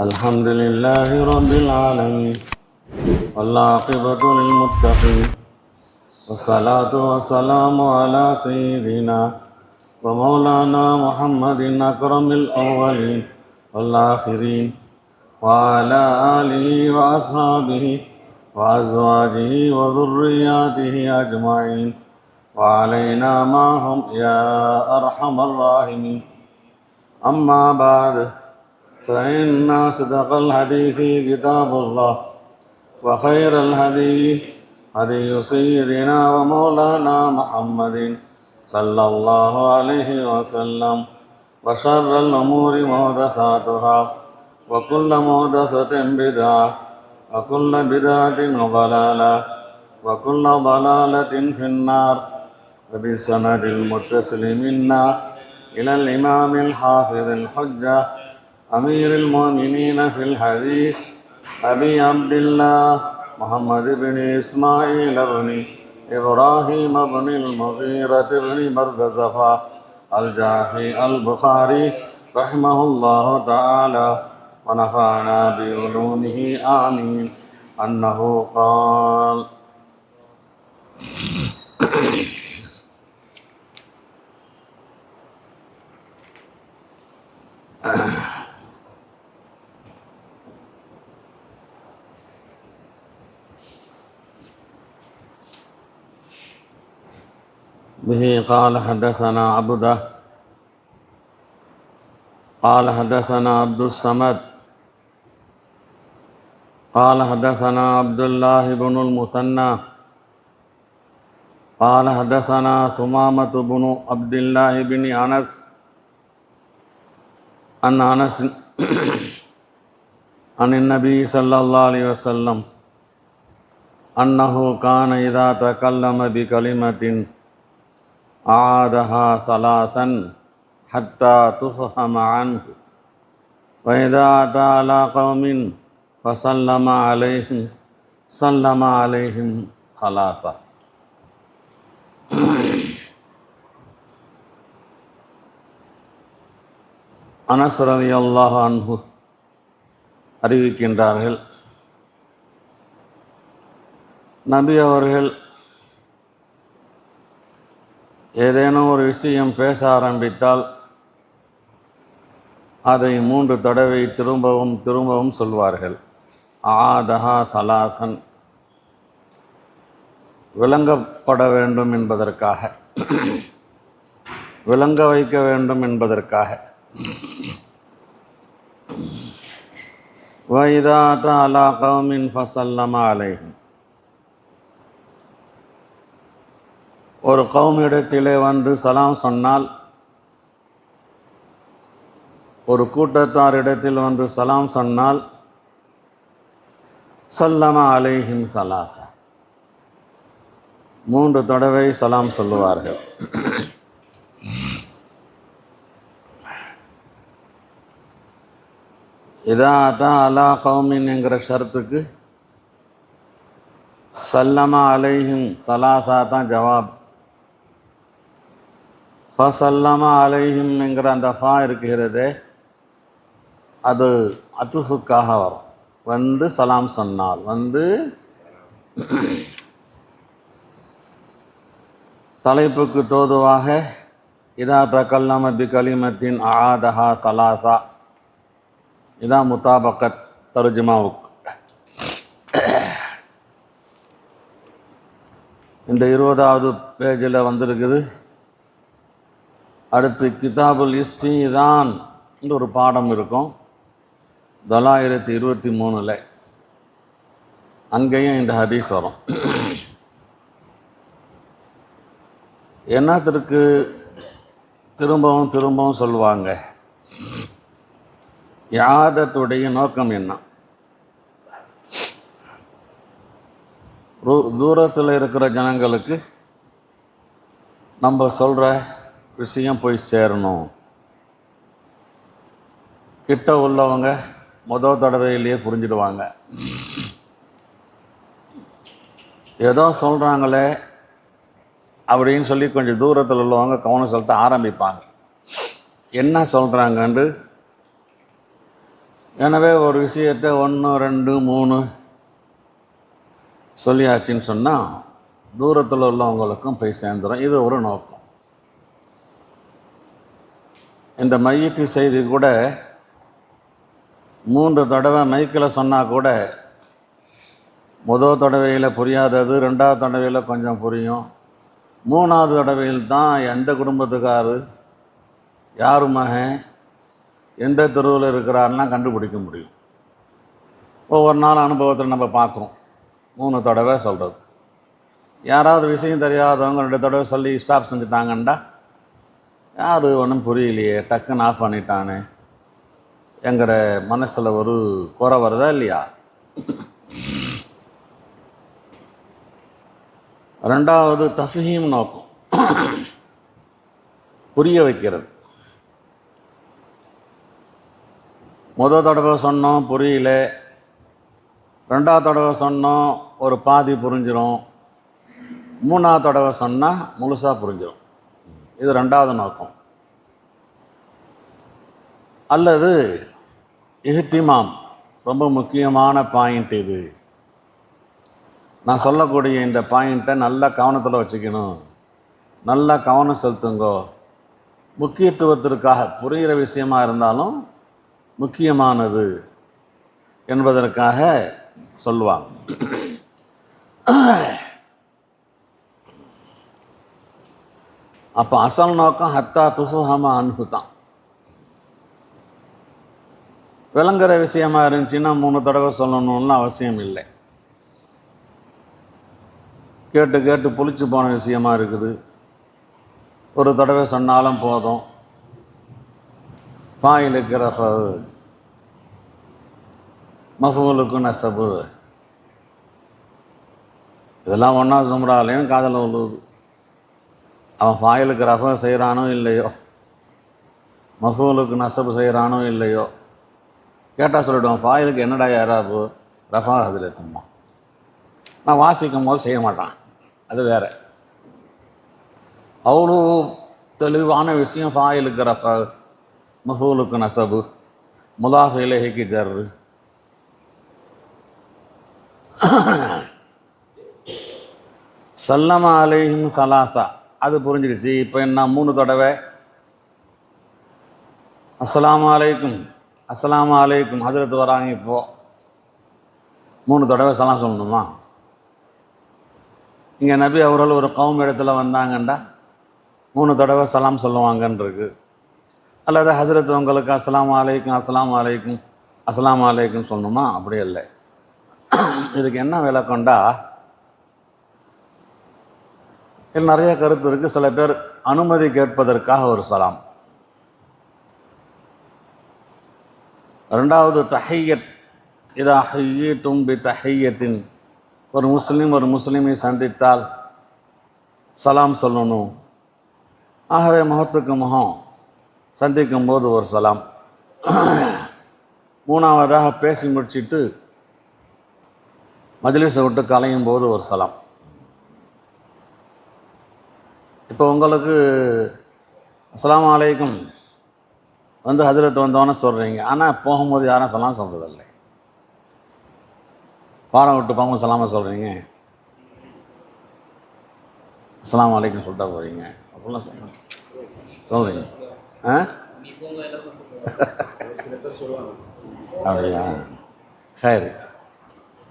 الحمد لله رب العالمين والعاقبة للمتقين والصلاة والسلام على سيدنا ومولانا محمد أكرم الأولين والآخرين وعلى آله وأصحابه وأزواجه وذرياته أجمعين وعلينا معهم يا أرحم الراحمين. أما بعد، فإن أصدق الحديث كتاب الله، وخير الهدي هدي سيدنا ومولانا محمد صلى الله عليه وسلم، وشر الأمور محدثاتها، وكل محدثة بدعة، وكل بدعة ضلالة، وكل ضلالة في النار. وبسند المتصل منا إلى الإمام الحافظ الحجة أمير المؤمنين في الحديث أبي عبد الله محمد بن إسماعيل بن إبراهيم بن المغيرة بن بردزفة الجافي البخاري رحمه الله تعالى ونفعنا بعلومه آمين أنه قال: به قال حدثنا عبده قال حدثنا عبد الصمد قال حدثنا عبد الله بن المثنى قال حدثنا ثمامة بن عبد الله بن أنس عن أنس عن النبي صلى الله عليه وسلم أنه كان إذا تكلم بكلمة أعادها ثلاثا حتى تفهم عنه، وإذا أتى على قوم فسلم عليهم سلم عليهم ثلاثة. அனஸ் ரலியல்லாஹு அன்ஹு அறிவிக்கின்றார்கள், நபி அவர்கள் ஏதேனும் ஒரு விஷயம் பேச ஆரம்பித்தால் அதை 3 தடவை திரும்பவும் திரும்பவும் சொல்வார்கள். ஆதஹா சலாசன், விளங்கப்பட வேண்டும் என்பதற்காக, விளங்க வைக்க வேண்டும் என்பதற்காக. வைதா அத்தா அலா கௌமின் ஃபஸல்லம அலைஹிம், ஒரு கௌமிடத்திலே வந்து சலாம் சொன்னால், ஒரு கூட்டத்தாரிடத்தில் வந்து சலாம் சொன்னால், சல்லம அலைஹிம் சலாசா, 3 தடவை சலாம் சொல்லுவார்கள். இதா அத்தா அலா கௌமின் என்கிற ஷர்த்துக்கு சல்லம அலைஹிம் சலாசா தான் ஜவாப். ஃபசல்லம அலைஹிம் என்கிற அந்த ஃபா இருக்கிறதே, அது அத்துஃபுக்காக வரும். வந்து சலாம் சொன்னால், வந்து தலைப்புக்கு தோதுவாக இதா தகல்லம பி கலிமத்தின் ஆதஹா சலாசா, இதான் முத்தாபக்கத் தர்ஜுமாவுக்கு. இந்த 20வது பேஜில் வந்திருக்குது. அடுத்து கிதாபுல் இஸ்திதான் ஒரு பாடம் இருக்கும் 923, அங்கேயும் இந்த ஹதீஸ் வரும். என்னத்திற்கு திரும்பவும் திரும்பவும் சொல்லுவாங்க? யாதத்துடைய நோக்கம் என்ன? தூரத்தில் இருக்கிற ஜனங்களுக்கு நம்ம சொல்கிற விஷயம் போய் சேரணும். கிட்ட உள்ளவங்க முதல் தடவையிலேயே புரிஞ்சிடுவாங்க. ஏதோ சொல்கிறாங்களே அப்படின்னு சொல்லி கொஞ்சம் தூரத்தில் உள்ளவங்க கவனம் செலுத்த ஆரம்பிப்பாங்க. என்ன சொல்கிறாங்கன்னு எனவே ஒரு விஷயத்தை 1 2 3 சொல்லியாச்சுன்னு சொன்னால் தூரத்தில் உள்ளவங்களுக்கும் போய் சேர்ந்துடும். இது ஒரு நோக்கம். இந்த மையத்து செய்தி கூட 3 தடவை மைக்கில் சொன்னால் கூட முதல் தடவையில் புரியாதது 2வது தடவையில் கொஞ்சம் புரியும். 3வது தடவையில் தான் எந்த குடும்பத்துக்காரு, யார் மகன், எந்த தெருவில் இருக்கிறாருன்னா கண்டுபிடிக்க முடியும். ஒவ்வொரு நாள் அனுபவத்தில் நம்ம பார்க்குறோம். 3 தடவை சொல்கிறது. யாராவது விஷயம் தெரியாதவங்க 2 தடவை சொல்லி ஸ்டாப் செஞ்சுட்டாங்கண்டா யார் ஒன்றும் புரியலையே, டக்குன்னு ஆஃப் பண்ணிட்டானே என்கிற மனசில் ஒரு குறை வருதா இல்லையா? 2வது தஃபீம் நோக்கம், புரிய வைக்கிறது. முதல் தடவை சொன்னோம் புரியல, 2வது தடவை சொன்னோம் ஒரு பாதி புரிஞ்சிடும், 3வது தடவை சொன்னால் முழுசாக புரிஞ்சிடும். இது 2வது நோக்கம். அல்லது இஹ்திமாம், ரொம்ப முக்கியமான பாயிண்ட் இது, நான் சொல்லக்கூடிய இந்த பாயிண்ட்டை நல்லா கவனத்தில் வச்சுக்கணும், நல்லா கவனம் செலுத்துங்கோ, முக்கியத்துவத்திற்காக, புரிகிற விஷயமா இருந்தாலும் முக்கியமானது என்பதற்காக சொல்லுவாங்க. அப்போ அசல் நோக்கம் ஹத்தா துஃபஹம அன்ஹு தான். விளங்குற விஷயமா இருந்துச்சுன்னா 3 தடவை சொல்லணும்னு அவசியம் இல்லை. கேட்டு கேட்டு புளிச்சு போன விஷயமா இருக்குது, ஒரு தடவை சொன்னாலும் போதும். ஃபாயிலுக்கு ரஃபு, மஃபூலுக்கு நஸபு, இதெல்லாம் ஒன்றா சும்ராலேன்னு காதல் உள்ளது. அவன் ஃபாயிலுக்கு ரஃப செய்கிறானோ இல்லையோ, மஃபூலுக்கு நஸபு செய்கிறானோ இல்லையோ, கேட்டால் சொல்லிவிடுவான் ஃபாயிலுக்கு என்னடா யாராப்பு ரஃபா அதில் எத்துமா, நான் வாசிக்கும் போது செய்ய மாட்டான், அது வேறு. அவ்வளோ தெளிவான விஷயம் ஃபாயிலுக்கு ரஃப, மஃபூலுக்கு நஸபு, முதாஃப் இலைஹிக்கு ஜர்ரு. சல்லம அலைஹிம் சலாசா, அது புரிஞ்சிடுச்சு. இப்போ என்ன 3 தடவை அஸ்ஸலாமு அலைக்கும் அஸ்ஸலாமு அலைக்கும் ஹஜ்ரத் வராங்க. இப்போது 3 தடவை சலாம் சொல்லணுமா? இங்கே நபி அவர்கள் ஒரு கௌம் இடத்துல வந்தாங்கண்டா 3 தடவை சலாம் சொல்லுவாங்கன்றிருக்கு. அல்லது ஹஜ்ரத் உங்களுக்கு அஸ்ஸலாமு அலைக்கும் அஸ்ஸலாமு அலைக்கும் அஸ்ஸலாமு அலைக்கும் சொல்லணுமா? அப்படி இல்லை. இதுக்கு என்ன விளக்கம்டா, இதில் நிறைய கருத்து இருக்குது. சில பேர் அனுமதி கேட்பதற்காக ஒரு சலாம். 2வது தஹிய்யத், இதா ஹய்யிதும் பி தஹிய்யத்தின், ஒரு முஸ்லீம் ஒரு முஸ்லீமை சந்தித்தால் சலாம் சொல்லணும். ஆகவே முகத்துக்கு முகம் சந்திக்கும் போது ஒரு சலாம். 3வதாக பேசி முடிச்சுட்டு மஜ்லிஸை விட்டு கலையும் போது ஒரு சலாம். இப்போ உங்களுக்கு அஸ்ஸலாமு அலைக்கும் வந்து ஹஜ்ரத் வந்தோன்னு சொல்கிறீங்க, ஆனால் போகும்போது யாரும் சலாம் சொல்கிறதில்லை. பாடம் விட்டு போகும்போது சலாமா சொல்கிறீங்க, அஸ்ஸலாமு அலைக்கும் சொல்லிட்டா போகிறீங்க, அப்படிலாம் சொல்கிறீங்க. அப்படியா? சரி.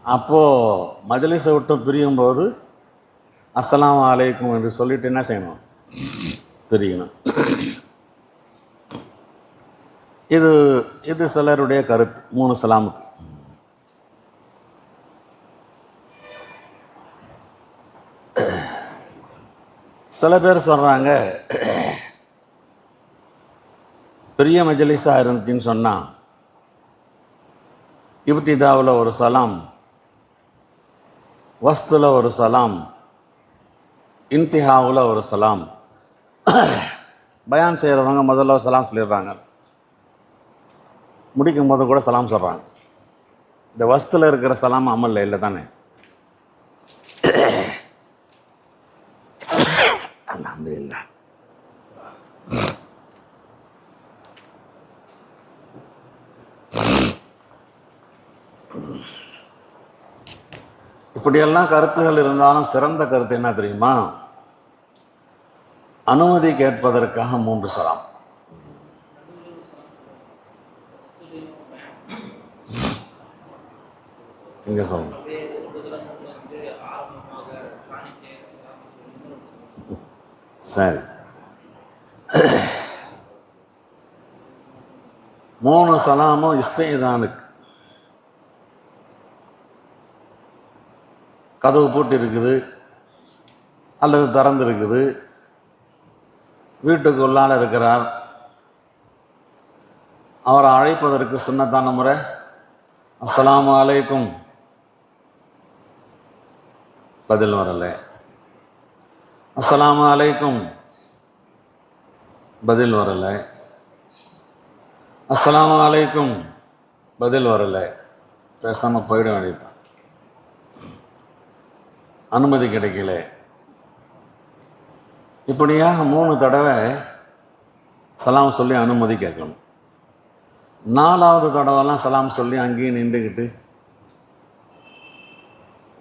அப்போது மஜ்லிஸை விட்டு பிரியும்போது அஸ்ஸலாமு அலைக்கும் என்று சொல்லிட்டு என்ன செய்யணும்? பிரியணும். இது சிலருடைய கருத்து 3 சலாமுக்கு. சில பேர் சொல்கிறாங்க, பெரிய மஜ்லிஸாக இருந்துச்சுன்னு சொன்னால் இப்திதாவில் ஒரு சலாம், வஸ்துல ஒரு சலாம், இன்திஹாவில் ஒரு சலாம். பயான் செய்கிறவங்க முதல்ல சலாம் சொல்லிடுறாங்க, முடிக்கும் போது கூட சலாம் சொல்கிறாங்க. இந்த வஸ்துல இருக்கிற சலாம் அமல்ல இல்லை தானே? அல்ஹம்துலில்லாஹ். இப்படியெல்லாம் கருத்துகள் இருந்தாலும் சிறந்த கருத்து என்ன தெரியுமா? அனுமதி கேட்பதற்காக 3 சலாம். இங்க சொல்லுங்க. சரி, 3 சலாமும் இஸ்திதானுக்கு. கதவு பூட்டி இருக்குது அல்லது திறந்து இருக்குது, வீட்டுக்கு உள்ளால இருக்கிறார், அவரை அழைப்பதற்கு சுன்னத்தான முறை அஸ்ஸலாமு அலைக்கும், பதில் வரல. அஸ்ஸலாமு அலைக்கும், பதில் வரல. அஸ்ஸலாமு அலைக்கும், பதில் வரல. பேசாம போயிட வேண்டியதுதான். அனுமதி கிடைக்கல. இப்படியாக 3 தடவை சலாம் சொல்லி அனுமதி கேட்கணும். 4வது தடவைலாம் சலாம் சொல்லி அங்கேயே நின்றுக்கிட்டு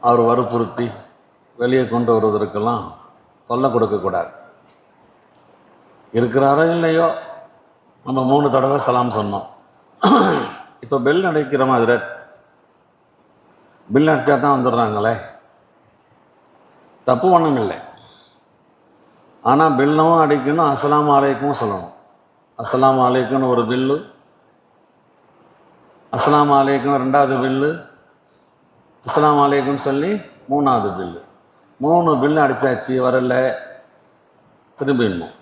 அவர் வற்புறுத்தி வெளியே கொண்டு வருவதற்கெல்லாம் தொல்லை கொடுக்கக்கூடாது. இருக்கிறாரோ இல்லையோ, நம்ம 3 தடவை சலாம் சொன்னோம். இப்போ பெல் அடிக்கிற மாதிரி, பில் அடித்தா தான் வந்துடுறாங்களே, தப்பு ஒன்றும் இல்லை. ஆனால் பில்லும் அடிக்கணும், அஸ்ஸலாமு அலைக்கும் சொல்லணும். அஸ்ஸலாமு அலைக்கும்னு ஒரு பில்லு, அஸ்ஸலாமு அலைக்கும் 2வது பில்லு, அஸ்ஸலாமு அலைக்கும்னு சொல்லி 3வது பில்லு. 3 பில்லு அடித்தாச்சு, வரல, திரும்பிடணும்.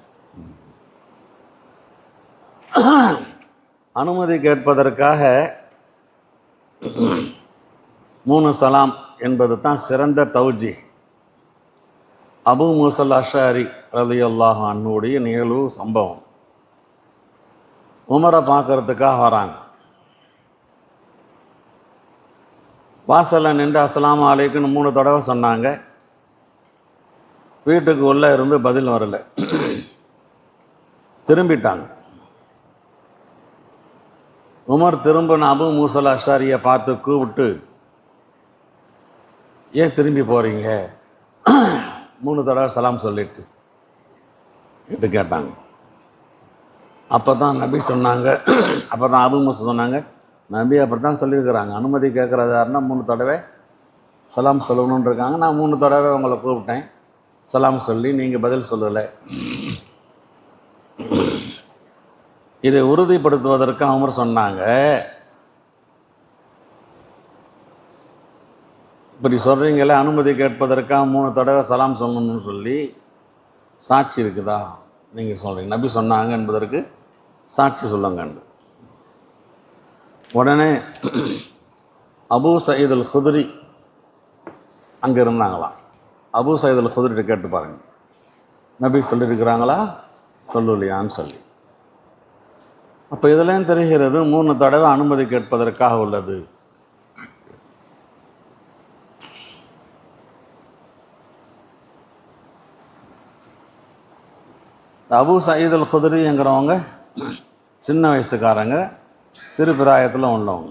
அனுமதி கேட்பதற்காக 3 சலாம் என்பது தான் சிறந்த தௌஜி. அபூ மூஸல் அஷ்அரி ரலியல்லாஹு அன்ஹுடைய நிகழ்வு சம்பவம். உமரை பார்க்கறதுக்காக வராங்க. வாசலில் நின்று அஸ்ஸலாமு அலைக்கும்னு 3 தடவை சொன்னாங்க. வீட்டுக்கு உள்ளே இருந்து பதில் வரல, திரும்பிட்டாங்க. உமர் திரும்பின அபூ மூஸல் அஷ்அரியை பார்த்து கூப்பிட்டு, ஏன் திரும்பி போகிறீங்க, 3 தடவை சலாம் சொல்லிட்டு என்று கேட்டாங்க. அப்போ தான் நபி சொன்னாங்க, அப்போ தான் அபூ மூஸா சொன்னாங்க, நபி அப்படி தான் சொல்லியிருக்கிறாங்க, அனுமதி கேட்குறதாருன்னா 3 தடவை சலாம் சொல்லணுன்னு இருக்காங்க. நான் 3 தடவை உங்களை கூப்பிட்டேன், சலாம் சொல்லி நீங்கள் பதில் சொல்லலை. இதை உறுதிப்படுத்துவதற்கு உமர் சொன்னாங்க, இப்படி சொல்கிறீங்களே, அனுமதி கேட்பதற்காக 3 தடவை சலாம் சொல்லணும்னு சொல்லி சாட்சி இருக்குதா? நீங்கள் சொல்கிறீங்க, நபி சொன்னாங்க என்பதற்கு சாட்சி சொல்லுங்கண்டு. உடனே அபூ சயீத் அல் குத்ரி அங்கே இருந்தாங்களாம். அபூ சயீத் அல் குத்ரிட்ட கேட்டு பாருங்கள், நபி சொல்லியிருக்கிறாங்களா சொல்லலையான்னு சொல்லி. அப்போ இதெல்லாம் தெரிகிறது 3 தடவை அனுமதி கேட்பதற்காக உள்ளது. அபூ சயீத் அல் குத்ரிங்கிறவங்க சின்ன வயசுக்காரங்க, சிறு பிராயத்தில் உள்ளவங்க.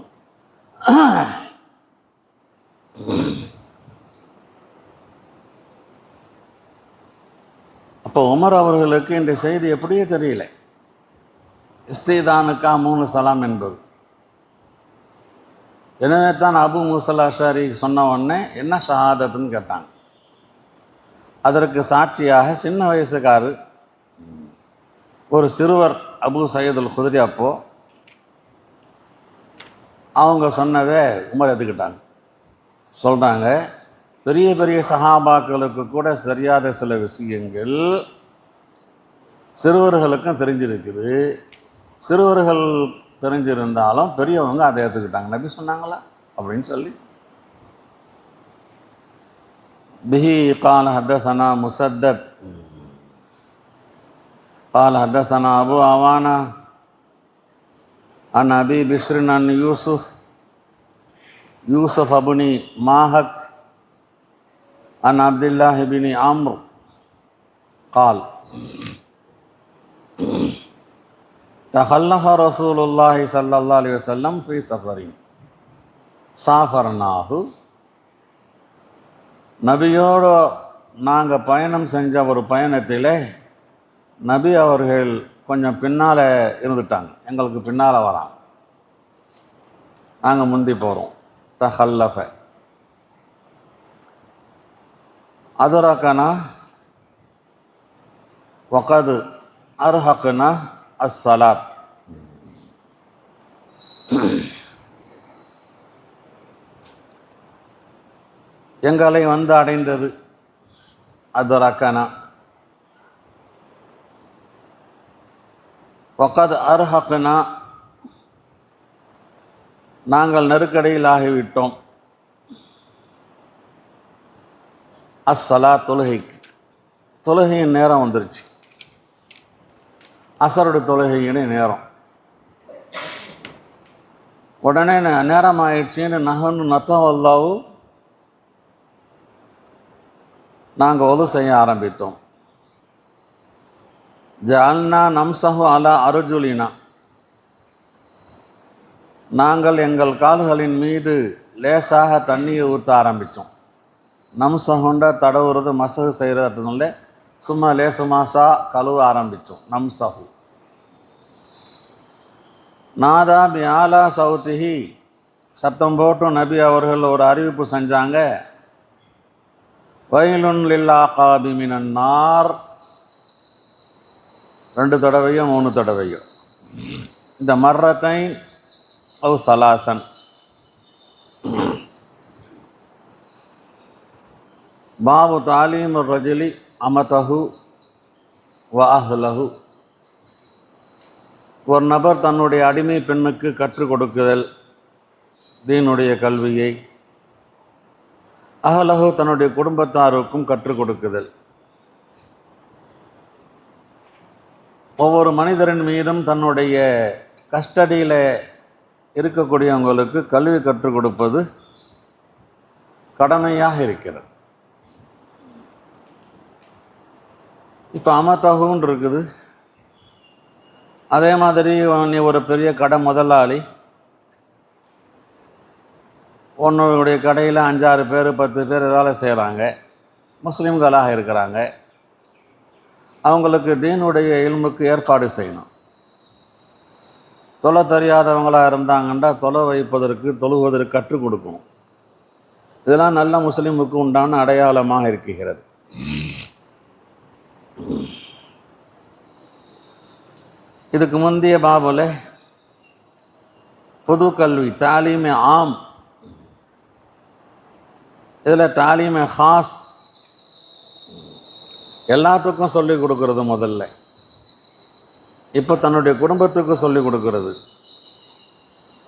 அப்போ உமர் அவர்களுக்கு இந்த செய்தி எப்படியே தெரியல, இஸ்திதானுக்கா 3 சலாம் என்பது. எனவே தான் அபூ மூஸல் அஷ்அரி சொன்ன உடனே என்ன ஷஹாதத்துன்னு கேட்டாங்க. அதற்கு சாட்சியாக சின்ன வயசுக்காரு ஒரு சிறுவர் அபூ சயீத் அல் குத்ரி, அப்போ அவங்க சொன்னதை உமர் எடுத்துக்கிட்டாங்க. சொல்கிறாங்க, பெரிய பெரிய சஹாபாக்களுக்கு கூட தெரியாத சில விஷயங்கள் சிறுவர்களுக்கும் தெரிஞ்சிருக்குது. சிறுவர்கள் தெரிஞ்சிருந்தாலும் பெரியவங்க அதை ஏற்றுக்கிட்டாங்க. நபி சொன்னாங்களா அப்படின்னு சொல்லி. பிஹி கால ஹதஸனா முஸத்தத் قال حدثنا أبو عوانة عن أبي بشر عن يوسف بن ماهك عن عبد الله بن عمرو قال تخلف رسول الله صلى الله عليه وسلم في سفر سافرناه நபியோடு நாங்கள் பயணம் செஞ்ச ஒரு பயணத்தில் நபி அவர்கள் கொஞ்சம் பின்னால் இருந்துட்டாங்க, எங்களுக்கு பின்னால் வராங்க, நாங்கள் முந்தி போகிறோம். தஹல்லஃப அதுரக்கனா வகது அர்ஹக்னா அஸ்ஸலாத். எங்களை வந்து அடைந்தது அதுரக்கனா. வகது அர்ஹக்னா நாங்கள் நெருக்கடியில் ஆகிவிட்டோம். அஸ்ஸலா தொழுகையின் நேரம் வந்துருச்சு, அசருடைய தொழுகையின் நேரம். உடனே நேரம் ஆயிடுச்சின்னு நகன்னு நத்தவல்லாவு நாங்கள் ஒது செய்ய ஆரம்பித்தோம். ஜஅல்னா நம்சஹு அலா அர்ஜுலினா நாங்கள் எங்கள் கால்களின் மீது லேசாக தண்ணியை ஊற்ற ஆரம்பித்தோம். நம்சஹுண்ட தடவுறது மசகு செய்கிறதுனால சும்மா லேசு மாசா கழுவ ஆரம்பித்தோம். நம்சஹு நாதா பி ஆலா சவுத்திஹி சத்தம் போட்டு நபி அவர்கள் ஒரு அறிவிப்பு செஞ்சாங்க. வயலுன் லில்லா காபி மினன் நார் 2 தடவையோ 3 தடவையோ. இந்த மர்ரத்தை அவு சலாசன். பாபு தாலீம் ரஜுலி அமதஹு வ அஹ்லஹு ஒரு நபர் தன்னுடைய அடிமை பெண்ணுக்கு கற்றுக் கொடுக்குதல் தீனுடைய கல்வியை, அஹ்லஹு தன்னுடைய குடும்பத்தாருக்கும் கற்றுக் கொடுக்குதல். ஒவ்வொரு மனிதரின் மீதும் தன்னுடைய கஸ்டடியில் இருக்கக்கூடியவங்களுக்கு கல்வி கற்றுக் கொடுப்பது கடமையாக இருக்கிறது. இப்போ அமதஹுன்னு இருக்குது. அதே மாதிரி நீ ஒரு பெரிய கடை முதலாளி, உன்னுடைய கடையில் 5-6 பேர் 10 பேர் வேலை செய்கிறாங்க, முஸ்லீம்களாக இருக்கிறாங்க. அவங்களுக்கு தீனுடைய இல்முக்கு ஏற்பாடு செய்யணும். தொலை தெரியாதவங்களாக இருந்தாங்கன்னா தொலை வைப்பதற்கு தொழுவதற்கு கற்றுக் கொடுக்கணும். இதெல்லாம் நல்ல முஸ்லீமுக்கு உண்டான அடையாளமாக இருக்கிறது. இதுக்கு முந்தைய பாபுல பொது கல்வி தாலீமே ஆம், இதில் தாலீமே ஹாஸ் எல்லாத்துக்கும் சொல்லிக் கொடுக்கறது முதல்ல. இப்போ தன்னுடைய குடும்பத்துக்கு சொல்லிக் கொடுக்கறது,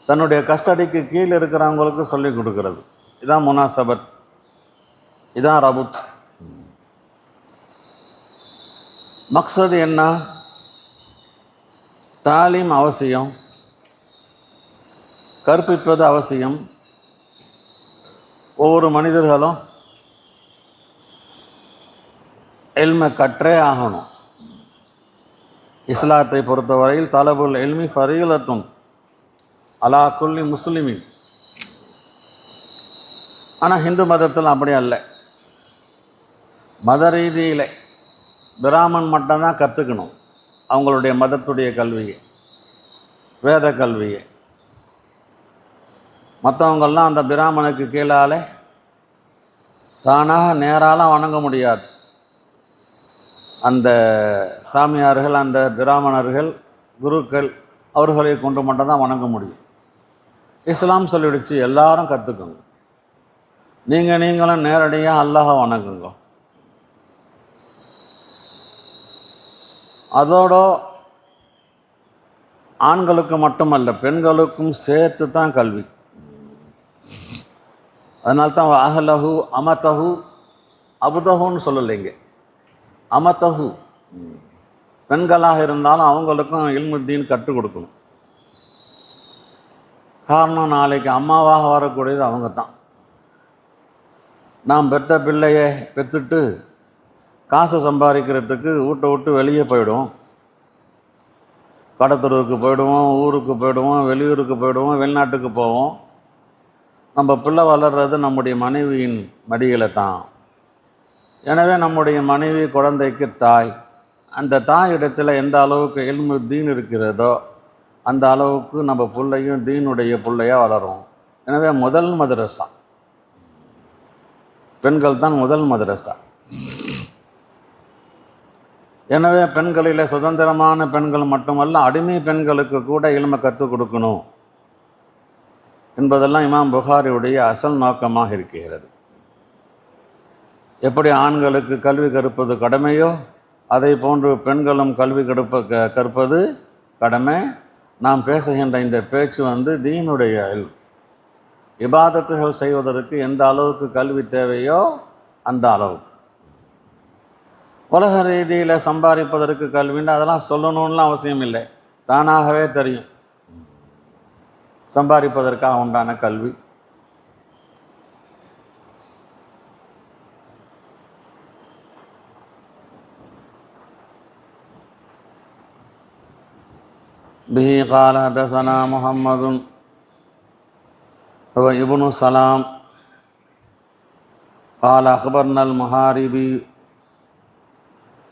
தன்னுடைய கஸ்டடிக்கு கீழே இருக்கிறவங்களுக்கு சொல்லிக் கொடுக்கறது. இதான் முனாசபத், இதான் ரபுத். மக்சது என்ன? தாலீம் அவசியம், கற்பிப்பது அவசியம். ஒவ்வொரு மனிதர்களும் இல்மை கற்றே ஆகணும். இஸ்லாத்தை பொறுத்தவரையில் தலபுல் இல்மி ஃபரீலத்துன் அலா குல்லி முஸ்லிமின். ஆனால் ஹிந்து மதத்தில் அப்படி அல்ல. மத ரீதியில் பிராமன் மட்டும்தான் கற்றுக்கணும் அவங்களுடைய மதத்துடைய கல்வியை, வேத கல்வியை. மற்றவங்கள்லாம் அந்த பிராமனுக்கு கீழால் தானாக நேராலாம் வணங்க முடியாது. அந்த சாமியார்கள், அந்த பிராமணர்கள், குருக்கள் அவர்களை கொண்டு மட்டும்தான் வணங்க முடியும். இஸ்லாம் சொல்லிடுச்சு எல்லாரும் கற்றுக்குங்க, நீங்களும் நேரடியாக அல்லாஹ் வணங்குங்க. அதோட ஆண்களுக்கு மட்டுமல்ல பெண்களுக்கும் சேர்த்து தான் கல்வி. அதனால்தான் அஹ்லஹு அமதஹு அபுதஹுன்னு சொல்லலைங்க, அமதஹு. பெண்களாக இருந்தாலும் அவங்களுக்கும் இல்முத்தீன் கற்றுக் கொடுக்கணும். காரணம், நாளைக்கு அம்மாவாக வரக்கூடியது அவங்க தான். நாம் பெற்ற பிள்ளையை பெற்றுட்டு காசு சம்பாதிக்கிறதுக்கு வீட்டை விட்டு வெளியே போயிடுவோம். கடத்தூருக்கு போயிடுவோம், ஊருக்கு போயிடுவோம், வெளியூருக்கு போயிடுவோம், வெளிநாட்டுக்கு போவோம். நம்ம பிள்ளை வளர்கிறது நம்முடைய மனைவியின் மடியில் தான். எனவே நம்முடைய மனைவி குழந்தைக்கு தாய். அந்த தாய் இடத்துல எந்த அளவுக்கு இல்மு தீன் இருக்கிறதோ அந்த அளவுக்கு நம்ம பிள்ளையும் தீனுடைய பிள்ளையாக வளரும். எனவே முதல் மதரசா பெண்கள் தான் முதல் மதரசா. எனவே பெண்களில் சுதந்திரமான பெண்கள் மட்டுமல்ல, அடிமை பெண்களுக்கு கூட இல்மை கற்றுக் கொடுக்கணும் என்பதெல்லாம் இமாம் புகாரியுடைய அசல் நோக்கமாக இருக்கிறது. எப்படி ஆண்களுக்கு கல்வி கற்பது கடமையோ அதை போன்று பெண்களும் கல்வி கற்பது கடமை. நாம் பேசுகின்ற இந்த பேச்சு தீனுடைய இபாதத்துகள் செய்வதற்கு எந்த அளவுக்கு கல்வி தேவையோ அந்த அளவுக்கு. உலக ரீதியில் சம்பாதிப்பதற்கு கல்வின்னு அதெல்லாம் சொல்லணும்லாம் அவசியம் இல்லை, தானாகவே தெரியும் சம்பாதிப்பதற்காக உண்டான கல்வி. به قال حدثنا محمد هو ابن سلام قال أخبرنا المحاربي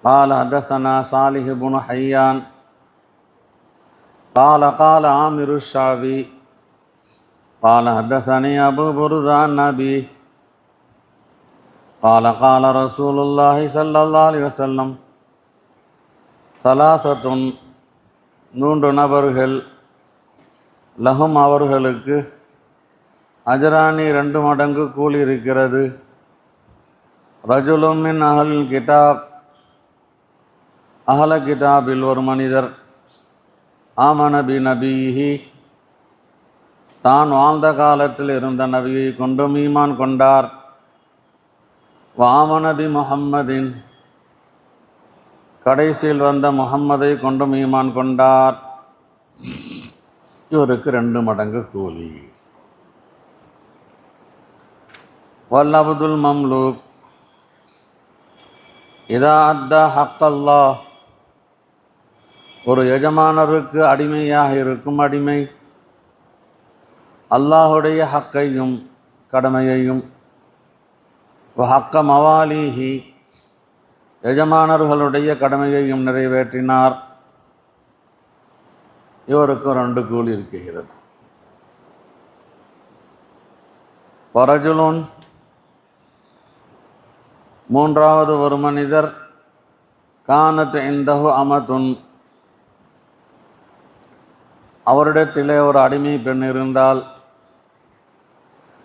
قال حدثنا صالح بن حيان قال عامر الشعبي قال حدثني أبو بردة عن أبيه قال رسول الله صلى الله عليه وسلم ثلاثة மூன்று நபர்கள் லஹும் அவர்களுக்கு அஜரானி 2 மடங்கு கூலி இருக்கிறது. ரஜுலும் மின் அஹல் கிதாப் அஹல கிதாபில் ஒரு மனிதர் ஆமன பி நபிஹி தான் வாழ்ந்த காலத்தில் இருந்த நபியை கொண்டும் ஈமான் கொண்டார். வாமன பி முஹம்மதின் கடைசியில் வந்த முஹம்மதை கொண்டும் ஈமான் கொண்டார். இவருக்கு 2 மடங்கு கூலி. வல் அப்துல் மம்லூக் இதா அத்தா ஹக்கல்லாஹ் ஒரு எஜமானருக்கு அடிமையாக இருக்கும் அடிமை அல்லாஹுடைய ஹக்கையும் கடமையையும் ஹக்க மவாலிஹி எஜமானர்களுடைய கடமையையும் நிறைவேற்றினார். இவருக்கு 2 கூலி இருக்கிறது. வரஜுலுன் மூன்றாவது ஒரு மனிதர் கானத் இந்தஹு அமதுன் அவரிடத்திலே ஒரு அடிமை பெண் இருந்தால்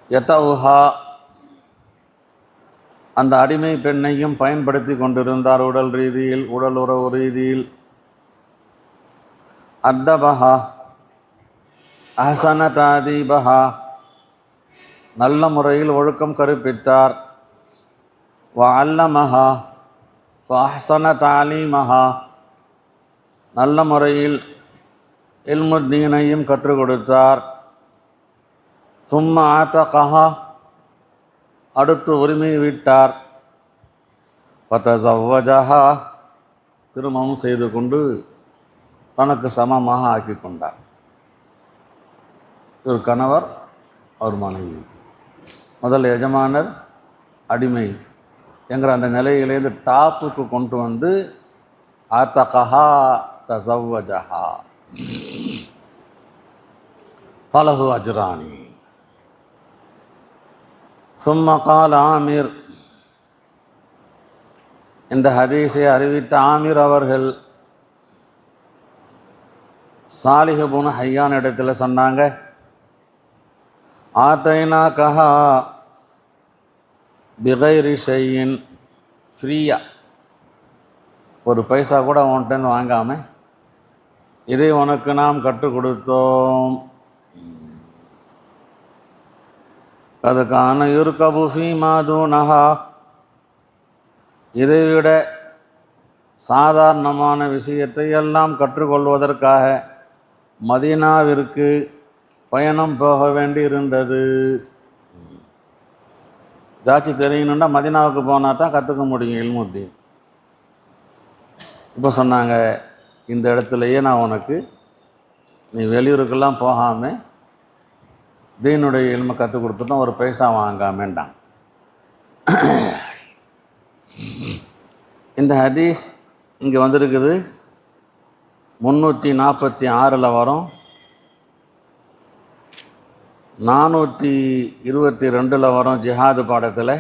யதவுஹா அந்த அடிமை பெண்ணையும் பயன்படுத்தி கொண்டிருந்தார். உடல் ரீதியில் உடல் உறவு ரீதியில். அத்தபஹா அஹ்சன தாதீபஹா நல்ல முறையில் ஒழுக்கம் கற்பித்தார். வ அல்லமஹா ஃப அஹ்சன தாலீமஹா நல்ல முறையில் இல்முத்தீனையும் கற்றுக் கொடுத்தார். சும்ம ஆத்தகஹா அடுத்து உரிமை விட்டார். ஃபதஸவ்வஜஹா திருமணம் செய்து கொண்டு தனக்கு சமமாக ஆக்கி கொண்டார். ஒரு கணவர் ஒரு மனைவி, முதல் எஜமானர் அடிமை என்கிற அந்த நிலையிலேருந்து டாப்புக்கு கொண்டு வந்து ஆத்தகஹா தஸவ்வஜஹா ஃபலஹு அஜ்ரானி. சும்ம கால ஆமிர் இந்த ஹதீஸை அறிவித்த ஆமிர் அவர்கள் சாலிஹ் இப்னு ஹையான் இடத்துல சொன்னாங்க, ஆத்தைனா கஹா பிகைரி ஷையின் ஃப்ரீயா ஒரு பைசா கூட உன்கிட்டன்னு வாங்காமல் இதை உனக்கு நாம் கற்றுக் கொடுத்தோம். அதுக்கான யுர்கபு ஃபீமா தூனஹா இதைவிட சாதாரணமான விஷயத்தை எல்லாம் கற்றுக்கொள்வதற்காக மதீனாவிற்கு பயணம் போக வேண்டி இருந்தது. ஏதாச்சும் தெரியணுன்னா மதீனாவுக்கு போனால் தான் கற்றுக்க முடியும் இல்முத்தீன். இப்போ சொன்னாங்க, இந்த இடத்துலையே நான் உனக்கு நீ வெளியூருக்கெல்லாம் போகாமல் தீனுடைய இல்மை கற்றுக் கொடுத்துட்டோம், ஒரு பைசா வாங்காமேண்டான். இந்த ஹதீஸ் இங்கே வந்திருக்குது 346 வரும், 422 வரும். ஜிஹாது பாடத்தில்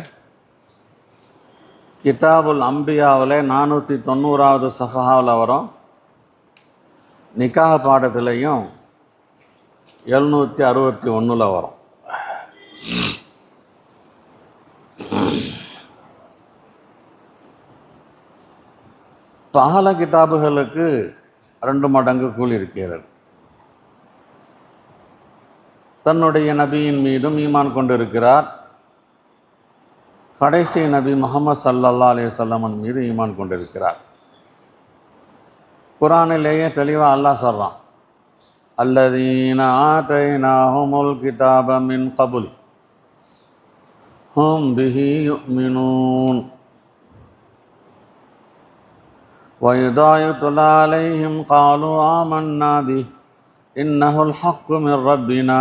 கிதாபுல் அம்பியாவில் 490வது சஃபஹாவில் வரும். நிக்காஹ் பாடத்திலையும் 761 வரும். பகல கிதாபுகளுக்கு 2 மடங்கு கூலி இருக்கிறது. தன்னுடைய நபியின் மீதும் ஈமான் கொண்டிருக்கிறார். கடைசி நபி முஹம்மது ஸல்லல்லாஹு அலைஹி வஸல்லம் மீது ஈமான் கொண்டிருக்கிறார். குர்ஆனிலேயே தெளிவாக அல்லாஹ் சொல்கிறான், அல்லதீன ஆதைனாஹுமுல் கிதாப மின் கபுலி ஹும் பிஹி யுமினூன் وَإِذَا يُتْلَى عَلَيْهِمْ قَالُوا آمَنَّا بِهِ إِنَّهُ الْحَقُّ مِنْ رَبِّنَا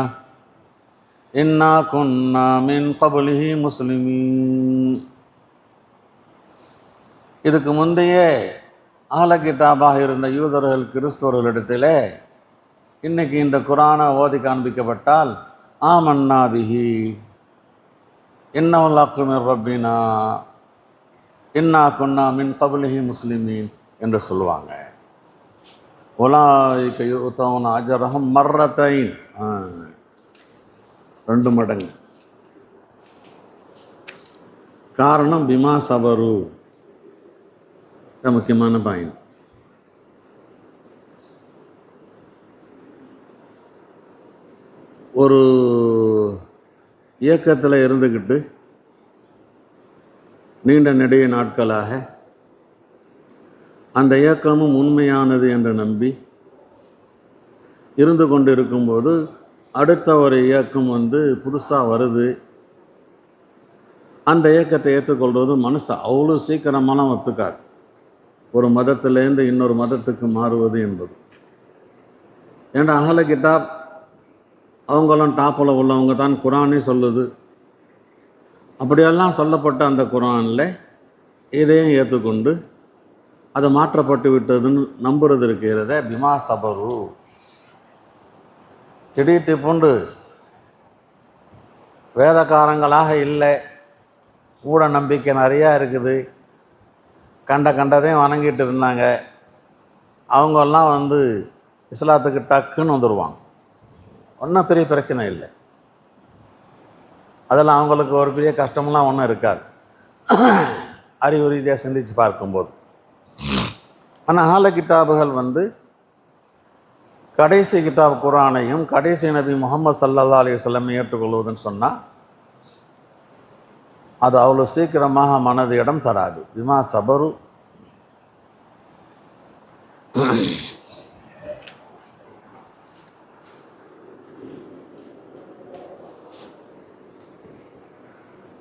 إِنَّا كُنَّا مِنْ قَبْلِهِ مُسْلِمِينَ. இதுக்கு முந்தைய ஆல கிதாபாக இருந்த யூதர்கள் கிறிஸ்தவர்களிடத்திலே இன்னைக்கு இந்த குர்ஆனை ஓதி காண்பிக்கப்பட்டால் ஆமன்னா பிஹி இன்னஹுல் ஹக்கு மின் ரப்பினா இன்னா குன்னா மின் கப்லிஹி முஸ்லிமீன் என்று சொல்லுவாங்க. உலாயிக யுத்தவுன அஜ்ரஹும் மர்ரத்தைன், 2 மடங்கு. காரணம் பிமா சபரு. முக்கியமான பாயிண்ட். ஒரு இயக்கத்தில் இருந்துக்கிட்டு நீண்ட நெடிய நாட்களாக அந்த இயக்கமும் உண்மையானது என்று நம்பி இருந்து கொண்டு இருக்கும்போது அடுத்த ஒரு இயக்கம் புதுசாக வருது. அந்த இயக்கத்தை ஏற்றுக்கொள்வது மனசு அவ்வளோ சீக்கிரமான ஒத்துக்காது. ஒரு மதத்திலேருந்து இன்னொரு மதத்துக்கு மாறுவது என்பது. ஏன்னா அஹ்ல கிதாப் அவங்களும் டாப்பில் உள்ளவங்க தான் குர்ஆனே சொல்லுது. அப்படியெல்லாம் சொல்லப்பட்ட அந்த குர்ஆனில் இதையும் ஏற்றுக்கொண்டு அது மாற்றப்பட்டு விட்டதுன்னு நம்புறது இருக்கிறத பிமா சபரு. திடீர்ட்டு பூண்டு வேதக்காரங்களாக இல்லை, மூட நம்பிக்கை நிறையா இருக்குது, கண்டதையும் வணங்கிட்டு இருந்தாங்க. அவங்கெல்லாம் இஸ்லாத்துக்கு டக்குன்னு வந்துடுவாங்க. ஒன்றும் பெரிய பிரச்சனை இல்லை. அதெல்லாம் அவங்களுக்கு ஒரு பெரிய கஷ்டமெல்லாம் ஒன்றும் இருக்காது அறிவு ரீதியாக சிந்தித்து பார்க்கும்போது. ஆனால் ஆல கிதாபுகள் கடைசி கிதாப் குர்ஆனையும் கடைசி நபி முஹம்மது ஸல்லல்லாஹு அலைஹி வஸல்லம் ஏற்றுக்கொள்வதுன்னு சொன்னால் அது அவ்வளோ சீக்கிரமாக மனது இடம் தராது. பிமா சபரு.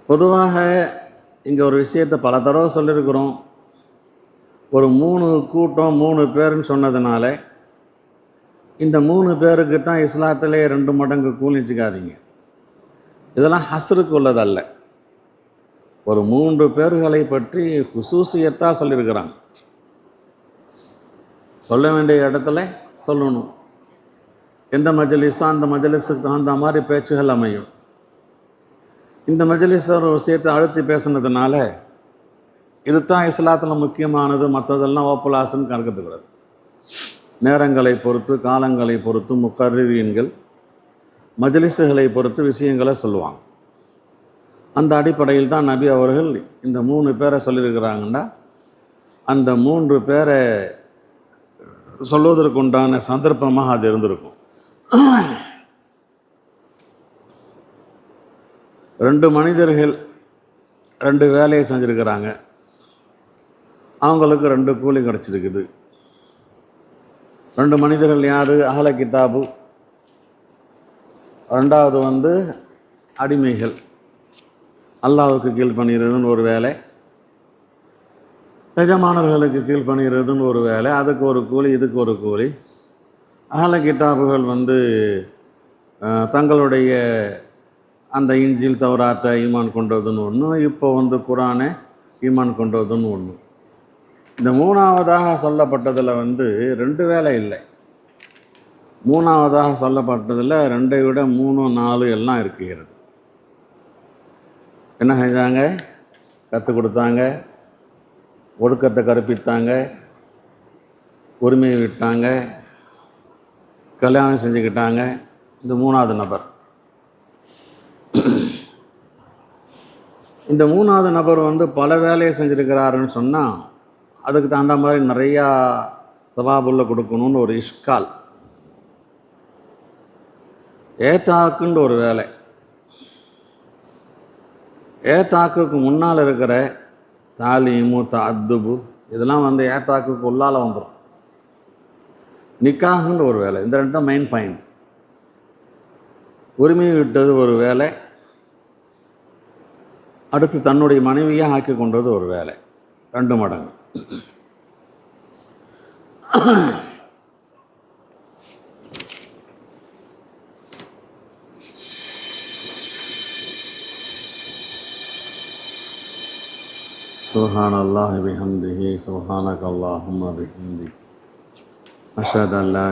பொதுவாக இங்கே ஒரு விஷயத்தை பல தடவை சொல்லியிருக்கிறோம். ஒரு 3 கூட்டம் 3 பேருன்னு சொன்னதுனால இந்த 3 பேருக்கு தான் இஸ்லாத்திலே 2 மடங்கு கூலிச்சிக்காதீங்க. இதெல்லாம் ஹஸ்ருக்கு உள்ளதல்ல. ஒரு 3 பேர்களை பற்றி குசூசியத்தாக சொல்லியிருக்கிறாங்க. சொல்ல வேண்டிய இடத்துல சொல்லணும். எந்த மஜ்லிஸோ அந்த மஜ்லிஸுக்கு தகுந்த மாதிரி பேச்சுகள் அமையும். இந்த மஜ்லிஸ் ஒரு விஷயத்தை அழுத்தி பேசுனதுனால இதுதான் இஸ்லாத்தில் முக்கியமானது, மற்றதெல்லாம் ஓப்பலாசுன்னு கணக்கத்துக்கிறது. நேரங்களை பொறுத்து, காலங்களை பொறுத்து முக்கர்ரீன்கள் மஜ்லிஸுகளை பொறுத்து விஷயங்களை சொல்லுவாங்க. அந்த அடிப்படையில் தான் நபி அவர்கள் இந்த 3 பேரை சொல்லியிருக்கிறாங்கன்னா அந்த 3 பேரை சொல்வதற்கு உண்டான சந்தர்ப்பமாக அது இருந்திருக்கும். 2 மனிதர்கள் 2 வேலையை செஞ்சுருக்கிறாங்க. அவங்களுக்கு 2 கூலி கிடச்சிருக்குது. 2 மனிதர்கள் யார்? அஹ்ல கிதாபு. 2வது அடிமைகள். அல்லாஹ்வுக்கு கீழ்ப்பணிகிறதுன்னு ஒரு வேலை, எஜமானர்களுக்கு கீழ்ப்பணிகிறதுன்னு ஒரு வேலை. அதுக்கு ஒரு கூலி, இதுக்கு ஒரு கூலி. அஹ்ல கிதாபுகள் தங்களுடைய அந்த இன்ஜில் தௌராத்தை ஈமான் கொண்டதுன்னு ஒன்று, இப்போ குர்ஆனை ஈமான் கொண்டதுன்னு ஒன்று. இந்த மூணாவதாக சொல்லப்பட்டதில் ரெண்டு வேலை இல்லை. மூணாவதாக சொல்லப்பட்டதில் 2 விட 3, 4 எல்லாம் இருக்கிறது. என்ன செஞ்சாங்க? கற்றுக் கொடுத்தாங்க, ஒடுக்கத்தை கற்பித்தாங்க, உரிமையை விட்டாங்க, கல்யாணம் செஞ்சுக்கிட்டாங்க. இந்த 3வது நபர். இந்த 3வது நபர் பல வேலையை செஞ்சுருக்கிறாருன்னு சொன்னால் அதுக்கு தகுந்த மாதிரி நிறையா சவாபுள்ள கொடுக்கணும்னு ஒரு இஷ்கால். ஏத்தாக்குன்ற ஒரு வேலை. ஏத்தாக்குக்கு முன்னால் இருக்கிற தாலீமு, தஅத்துபு இதெல்லாம் ஏத்தாக்குக்கு உள்ளால் வந்துடும். நிக்காகுன்ற ஒரு வேலை. இந்த 2 தான் மெயின் பாயிண்ட். உரிமையை விட்டது ஒரு வேலை, அடுத்து தன்னுடைய மனைவியாக ஆக்கி கொண்டது ஒரு வேலை. 2 மடங்கு. சுப்ஹானல்லாஹி பிஹம்திஹி சுப்ஹானக அல்லாஹும்ம பிஹம்திக் அஷ்ஹது அன் லா